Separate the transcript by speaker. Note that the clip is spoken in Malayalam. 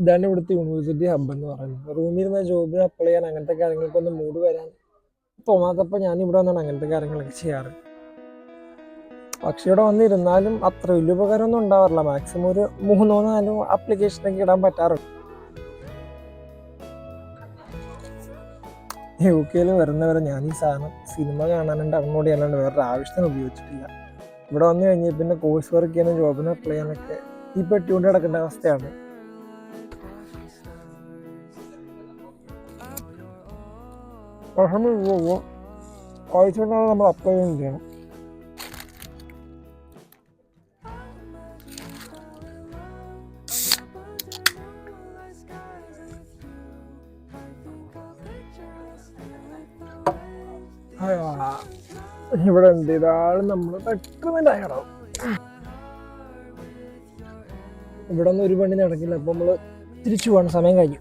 Speaker 1: ഇതാണ് ഇവിടുത്തെ യൂണിവേഴ്സിറ്റി ഹബ്ബ് എന്ന് പറയുന്നത്. റൂമിൽ ഇരുന്ന ജോബിന് അപ്ലൈ ചെയ്യാൻ അങ്ങനത്തെ കാര്യങ്ങൾക്കൊന്ന് മൂഡ് വരാൻ തോന്നാത്തപ്പോൾ ഞാൻ ഇവിടെ വന്നാണ് അങ്ങനത്തെ കാര്യങ്ങളൊക്കെ ചെയ്യാറ്. പക്ഷെ ഇവിടെ വന്നിരുന്നാലും അത്ര വലിയ ഉപകാരമൊന്നും ഉണ്ടാവാറില്ല. മാക്സിമം ഒരു 3-4 ആപ്ലിക്കേഷനൊക്കെ ഇടാൻ പറ്റാറുണ്ട്. UK വരുന്നവരെ ഞാൻ ഈ സാധനം സിനിമ കാണാനും ഡൗൺലോഡ് ചെയ്യാനാണ്ട് വേറൊരു ആവശ്യത്തിന് ഉപയോഗിച്ചിട്ടില്ല. ഇവിടെ വന്നു കഴിഞ്ഞാൽ പിന്നെ കോഴ്സ് വർക്ക് ചെയ്യാനും ജോബിന് അപ്ലൈ ചെയ്യാനൊക്കെ ഈ പെട്ടി കൊണ്ട് കിടക്കേണ്ട അവസ്ഥയാണ്. കോഴ്സ് കൊണ്ടാണ് നമ്മൾ അപ്ലൈ ചെയ്യണം. ഇവിടെ ഉണ്ട് ഇതാണ് നമ്മൾ പെട്ടെന്ന് ആയിടാവും. ഇവിടെ ഒന്നും ഒരു പണി നടക്കില്ല. അപ്പോൾ നമ്മൾ തിരിച്ചു പോകണം, സമയം കഴിഞ്ഞു.